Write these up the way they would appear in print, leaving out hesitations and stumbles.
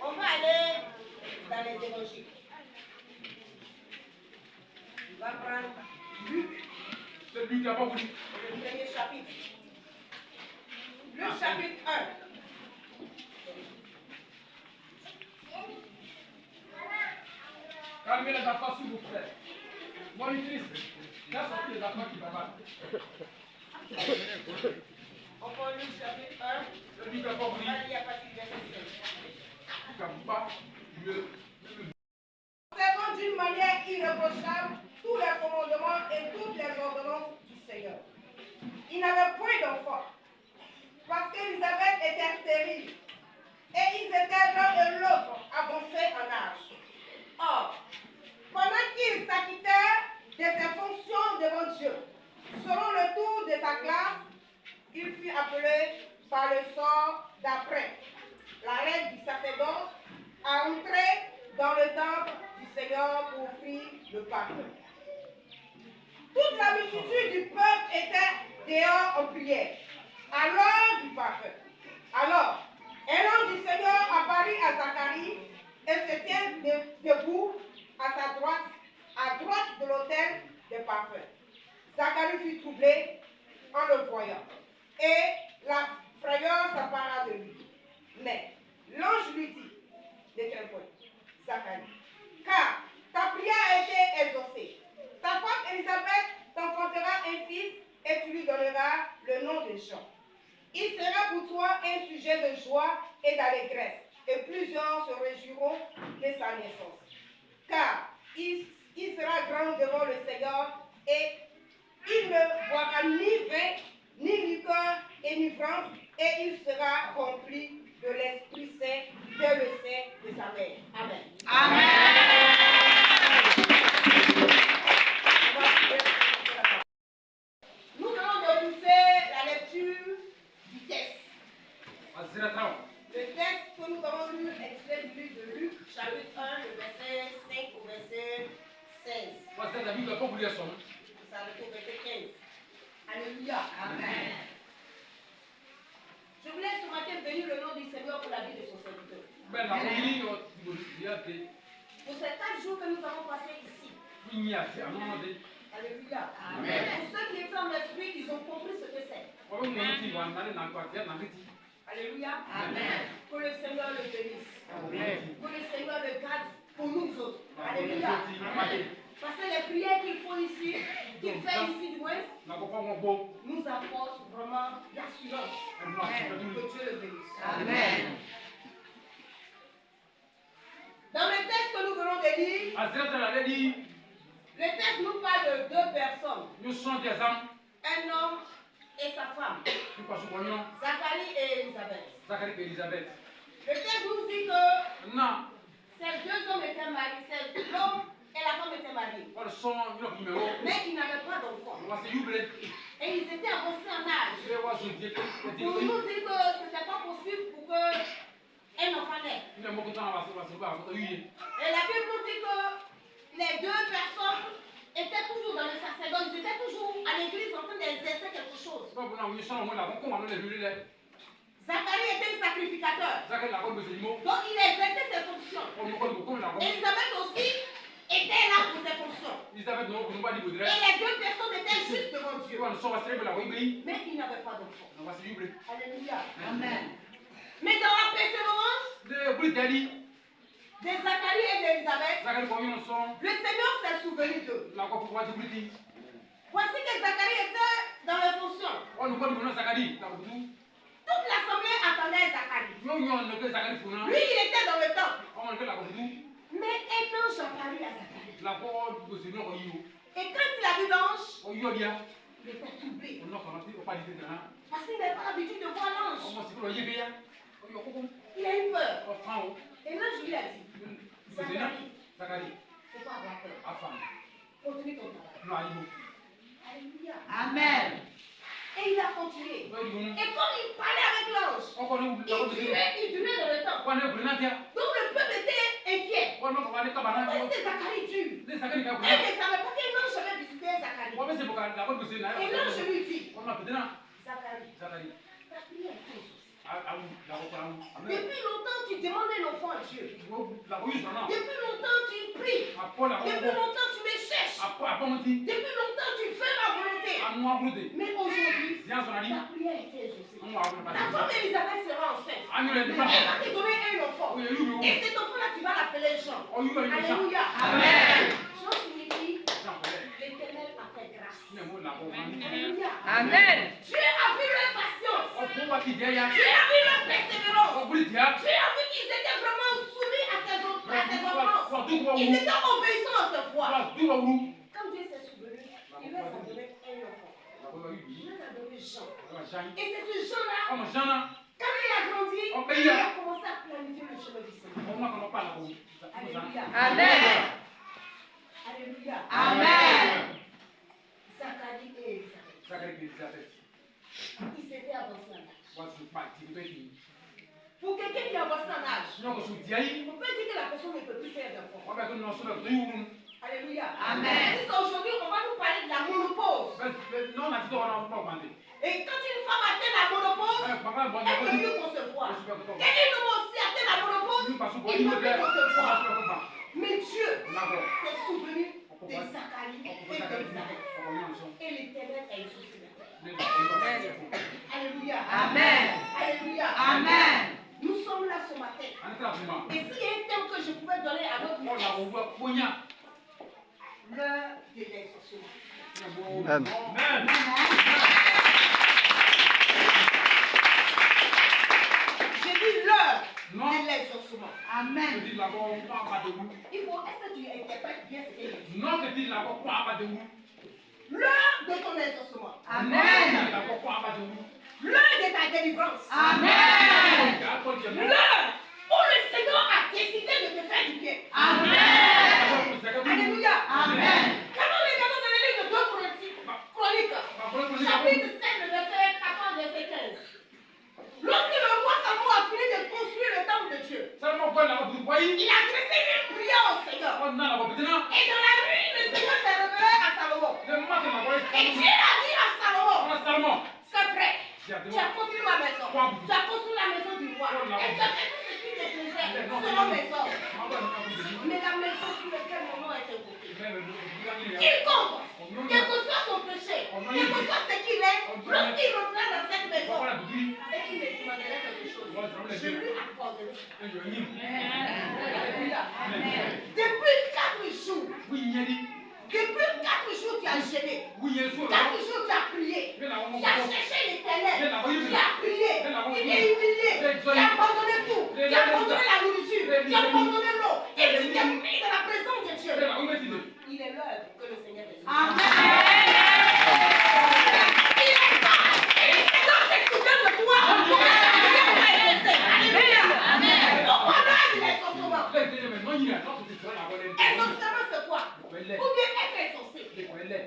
On va aller dans les évangiles. On va prendre Luc. C'est Luc qui a pas voulu. Le premier chapitre. Luc chapitre 1. Calmez les affaires s'il vous plaît. Monitrice, là sorti les affaires qui va. On prend Luc chapitre 1. C'est Luc qui a pas voulu. On va lire à partir du verset 16. Luc a pas mieux. Observant d'une manière irréprochable tous les commandements et toutes les ordonnances du Seigneur. Il n'avait point d'enfant, parce qu'Élisabeth était stérile, et ils étaient l'un et l'autre avancés en âge. Or, pendant qu'ils s'acquittèrent de ses fonctions devant Dieu, selon le tour de sa classe, il fut appelé par le sort d'après la règle du sacerdoce à entrer dans le temple du Seigneur pour offrir le parfum. Toute la multitude du peuple était dehors en prière, à l'heure du parfum. Alors, un ange du Seigneur apparut à Zacharie et se tient debout à sa droite, à droite de l'autel des parfums. Zacharie fut troublé en le voyant, et la frayeur s'empara de lui. Mais l'ange lui dit, ne crains point, Zacharie, car ta prière a été exaucée. Ta femme Élisabeth t'enfantera un fils et tu lui donneras le nom de Jean. Il sera pour toi un sujet de joie et d'allégresse, et plusieurs se réjouiront de sa naissance. Car il sera grand devant le Seigneur et il ne boira ni vin, ni liqueur enivrante, et il sera rempli de l'Esprit Saint dès le sein de sa mère. Amen. Amen. Nous allons débuter la lecture du texte. Le texte que nous avons lu est extrait du livre de Luc, chapitre 1, le verset 5 au verset 16. Ça arrive au verset 15. Alléluia. Amen. Je voulais ce matin bénir le nom du Seigneur pour la vie de son serviteur. Pour ces 4 jours que nous avons passés ici. Alléluia. Amen. Pour ceux qui étaient en esprit, ils ont compris ce que c'est. Alléluia. Amen. Que le Seigneur le bénisse. Amen. Que le Seigneur le garde pour nous autres. Alléluia. Amen. Parce que les prières qu'il faut ici, qu'il fait ici du moins, nous apportent vraiment l'assurance. Que Dieu le bénisse. Amen. Dans le texte que nous venons de lire, le texte nous parle de 2 personnes. Un homme et sa femme. Zacharie et Élisabeth. Le texte nous dit que ces 2 hommes étaient mariés. L'homme et la femme étaient mariés. Mais ils n'avaient pas d'enfants. Et ils étaient avancés en âge. Pour nous dire que ce n'était pas possible pour qu'un enfant naisse. Et la Bible nous dit que les 2 personnes étaient toujours dans le sacerdoce. Ils étaient toujours à l'église en train d'exercer quelque chose. Zacharie était un sacrificateur. Donc il exerçait ses fonctions. Élisabeth aussi était là pour ses fonctions. Et les 2 personnes étaient juste devant Dieu. Mais ils n'avaient pas d'enfant. Alléluia. Amen. Mais dans la persévérance de Zacharie et d'Élisabeth, le Seigneur s'est souvenu d'eux. Voici que Zacharie était dans les fonctions. Toute l'assemblée attendait Zacharie. Lui, il était dans le temple. Mais un ange apparut à Zacharie. Et quand il a vu l'ange, il était troublé. Parce qu'il n'avait pas l'habitude de voir l'ange. Il a eu peur. Et l'ange lui a dit, Zacharie, il ne faut pas avoir peur. Continue ton travail. Alléluia. Amen. Et il a continué. Et comme il parlait avec l'ange, il durait dans le temps. Donc le peuple était inquiet. Pourquoi est-ce que Zacharie dure? Elle ne savait pas que l'ange avait visité Zacharie. Et l'ange lui dit, Ta prière est exaucée. Depuis longtemps, tu demandes un enfant à Dieu. Depuis longtemps, tu pries. Depuis longtemps, tu me cherches. Depuis longtemps, tu fais ma volonté. Mais aujourd'hui, ta prière est exaucée. Ta femme Elisabeth sera enceinte. Elle va te donner un enfant. Et cet enfant-là, tu vas l'appeler Jean. Alléluia. Amen. Jean signifie l'Éternel a fait grâce. Alléluia. Amen. Dieu a vu leur patience. Dieu a vu leur persévérance. Dieu a vu qu'ils étaient vraiment soumis à ses ordonnances. Ils étaient obéissants à sa voix. Quand Dieu s'est souvenu, il leur a donné un enfant. Il leur a donné Jean. Et c'est ce Jean-là, quand il a grandi, il a commencé à planifier le chemin du Seigneur. Alléluia. Amen. Alléluia. Amen. Zacharie et Elisabeth. Ils s'étaient avancés en âge. Pour quelqu'un qui est avancé en âge, on peut dire que la personne ne peut plus faire d'enfant. Alléluia. Amen. Si aujourd'hui, on va nous parler de la monopause. Et quand une femme atteint la monopause, elle ne peut plus concevoir. Quand un homme aussi atteint la monopause, il ne peut plus concevoir. Mais Dieu s'est souvenu de Zacharie et d'Elisabeth. Et l'Éternel a exaucé la terre. Alléluia. Amen. Alléluia. Amen. Nous sommes là ce matin. Et s'il y a un thème que je pouvais donner à votre message, l'heure de l'exaucement. Amen. J'ai dit l'heure de l'exaucement. Amen. Il faut, est-ce que tu interprètes bien ce qu'il dit? L'heure de ton exaucement. Amen. L'heure de ta délivrance. Amen. L'heure où le Seigneur a décidé de te faire du bien. Amen. Alléluia. Amen. Quand nous regardons dans les livres de 2 Chroniques, chapitre 7, verset 14, verset 15. Lorsque le roi Salomon a fini de construire le temple de Dieu, il a adressé une prière au Seigneur. Et dans la nuit, le Seigneur s'est révélé à Salomon. Et Dieu a dit à Salomon, c'est vrai. Tu as construit ma maison. Tu as construit la maison du roi. Et tu as fait tout ce qui te plaisait selon mes ordres. Mais la maison sur laquelle mon nom est invoqué. Quiconque, quel que soit son péché, quel que soit ce qu'il est, lorsqu'il reviendra dans cette maison et qu'il me demanderait quelque chose, je lui accorderai. Depuis 4 jours, tu as gêné. 4 jours, tu as prié. Tu as cherché l'Éternel. Tu as prié. Tu t'es humilié. Tu as abandonné tout. Tu as abandonné la nourriture. Tu as abandonné l'eau. Et tu t'es mis dans la présence de Dieu. Il est l'heure que le Seigneur est. Amen. Il est temps. Et le Seigneur s'est souvenu de toi. Alléluia. Amen. Pourquoi l'heure de l'exaucement? Exaucement, c'est quoi? Ou bien être exaucé. Ça veut dire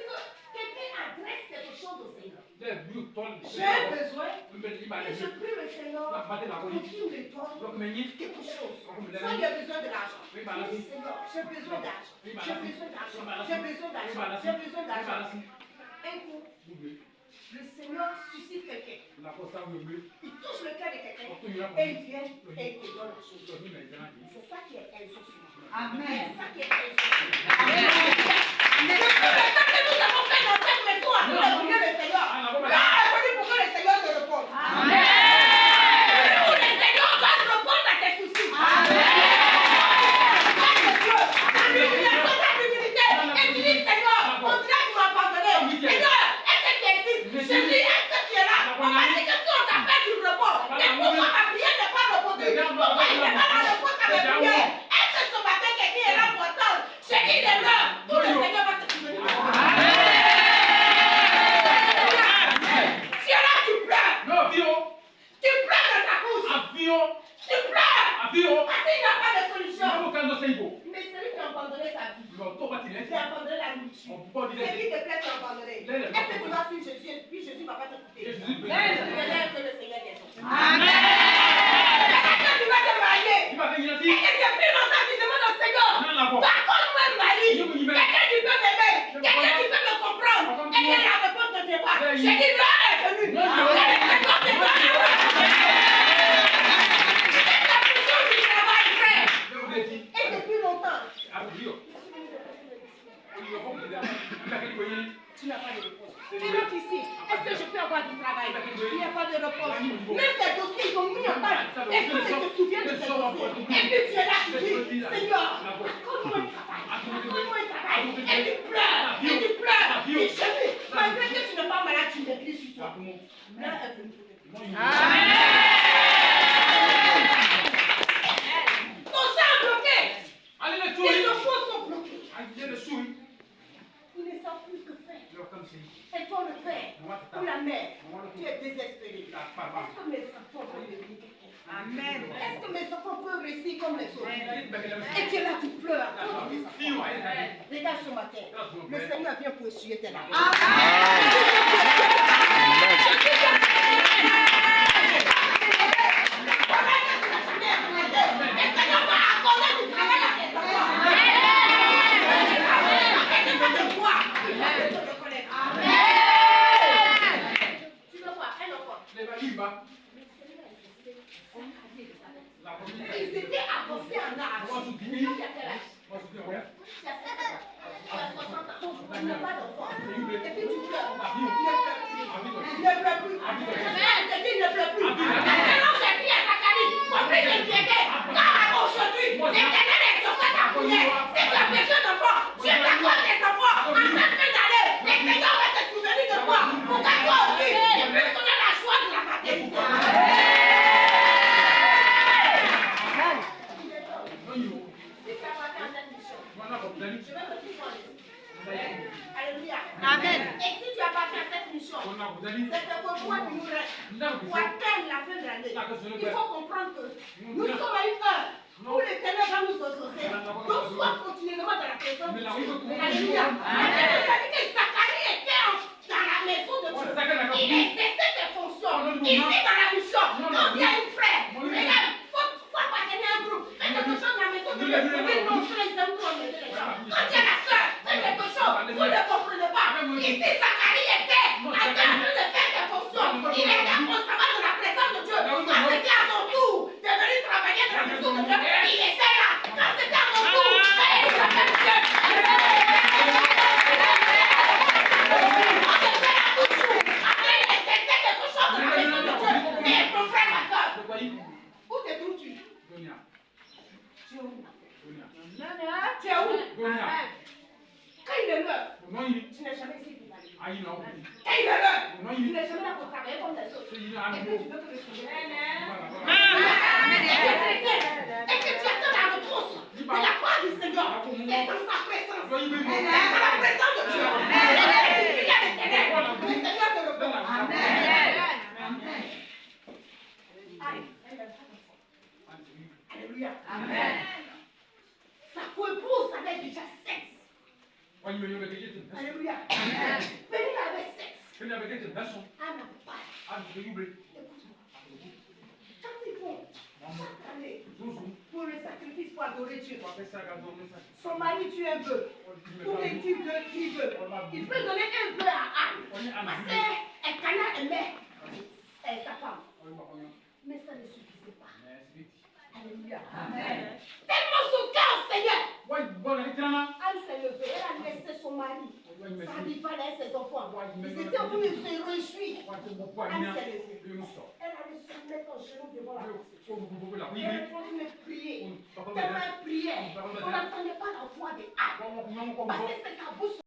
que quelqu'un adresse quelque chose au Seigneur. J'ai besoin et je prie le Seigneur pour qu'il me donne quelque chose. Soit il a besoin de l'argent. Je dis Seigneur, j'ai besoin d'argent. J'ai besoin d'argent. J'ai besoin d'argent. J'ai besoin d'argent. Un coup, le Seigneur suscite quelqu'un. Il touche le cœur de quelqu'un et il vient et il te donne la chose. C'est ça qui est exaucement. Amen. C'est ça qui est exaucement. Amen. Depuis le temps que nous avons fait dans cette maison à nous de prier le Seigneur, là est venu pour que le Seigneur te réponde. Amen. Où le Seigneur va te répondre à tes soucis. Amen. Ta humiliation, ta humilité, et tu dis Seigneur, on dirait que tu m'as pardonné. Seigneur, est-ce que tu existes? Jésus, est-ce que tu es là? On m'a dit que si on t'appelle, tu réponds. Mais pourquoi ma prière n'est pas répondue? Pourquoi il n'est pas la réponse à mes prières? Est-ce que ce matin, quelqu'un est là pour attendre? J'ai dit de l'heure où le Seigneur va se souvenir. Tu es là, tu pleures. Tu pleures dans ta bouche. Tu pleures. Parce qu'il n'y a pas de solution. Mais celui qui a abandonné sa vie, qui a abandonné la nourriture, celui qui te plaît, tu as abandonné. Est-ce que tu vas suivre Jésus et puis Jésus ne va pas te quitter? Mais que le Seigneur est sorti. Amen. Est-ce que tu vas te marier? Et que depuis longtemps tu demandes au Seigneur, accorde-moi un mari. Quelqu'un qui peut m'aimer, quelqu'un qui peut me comprendre. Et que la réponse ne vient pas. J'ai dit l'heure est venu. Non, Il y a des Seigneurs qui donnent la pression du travail, frère. Je vous l'ai dit. Et depuis longtemps. Ah, vous dites. Tu n'as pas de réponse. Tu rentres ici. Est-ce que je peux avoir du travail? Il n'y a pas de réponse. Même tes dossiers, ils ont mis en page. Est-ce que je te souviens de tes dossiers? Et puis tu es là, tu dis, Seigneur, accorde-moi un travail. Accorde-moi un travail. Et tu pleures. Et tu pleures. Et je vis. Malgré que tu n'es pas malade, tu m'écris sur toi. Là, elle peut nous protéger. Ton sang est bloqué. Allez, les Tes souris. enfants sont bloqués. Allez, les souris. Ils ne savent plus que faire. Comme c'est. Et toi, le père ou la mère, tu es désespéré. Est-ce que mes enfants vont réussir? Amen. Est-ce que mes enfants peuvent réussir comme les autres? Et tu es là, tu pleures. Regarde ce matin. Le Seigneur vient pour essuyer tes larmes. Ils étaient avancés en âge. Tu n'as pas d'enfant. Et puis tu pleures. Ne pleure plus. Je te dis, ne pleure plus. Maintenant, j'ai dit à Zacharie, compris de piété. Car aujourd'hui, l'Éternel est sur ta prière. Si tu as besoin d'enfants, Dieu t'accorde tes enfants. En cette fin d'année, le Seigneur va se souvenir de toi. Pour que toi aussi, tu puisses connaître la joie de la maternité. Alléluia. Amen. Et si tu appartiens à cette mission, c'est que pour toi, tu nous restes. Pour atteindre la fin de l'année, il faut comprendre que nous sommes à une heure où l'Éternel va nous exaucer. Donc, sois continuellement dans la présence de Dieu. Alléluia. C'est-à-dire que Zacharie était dans la maison de Dieu. Il exerçait ses fonctions. Ici, dans la mission, quand il y a une frère, regarde, il faut appartenir à un groupe. Fais quelque chose dans la maison de Dieu. Oui, mon frère, ils aiment trop aider les gens. Quand il y a la soeur, fais quelque chose. Vous ne comprenez pas. Ici, Zacharie était en train de faire ses fonctions. Il était constamment dans la présence de Dieu. Quand c'était à son tour de venir travailler dans la maison de Dieu, il était là. Quand c'était à son tour, il s'appelle Dieu. Où te trouves-tu? Tu es où? Tu es où? Quand il est l'heure, tu n'es jamais ici pour parler. Quand il est l'heure, tu n'es jamais là pour travailler comme les autres. Et puis tu veux que le Seigneur. Et que tu attends la réponse de la part du Seigneur. Et dans sa présence. Et dans la présence de Dieu. Et tu pries à l'Éternel. Le Seigneur te répond. Amen. Alléluia. Amen. Sa épouse avait déjà sexe. Alléluia. Pénina avait sexe. Anne n'avait pas. Écoute-moi. Quand ils vont chaque année pour le sacrifice pour adorer Dieu, son mari tue un bœuf. Ou il tue 10 bœufs. Il peut donner un bœuf à Anne. Parce qu'elle connaît et met sa femme. Mais ça ne suffisait pas. Alléluia. Amen. Tellement son cœur, Seigneur. Anne s'est levée, elle a laissé son mari, sa rivale et ses enfants. Ils étaient en train de se réjouir. Anne s'est levée. Elle allait se mettre en genoux devant la porte. Elle est en train de prier. Tellement elle priait, on n'entendait pas la voix de Anne. Parce que c'est sa bouche.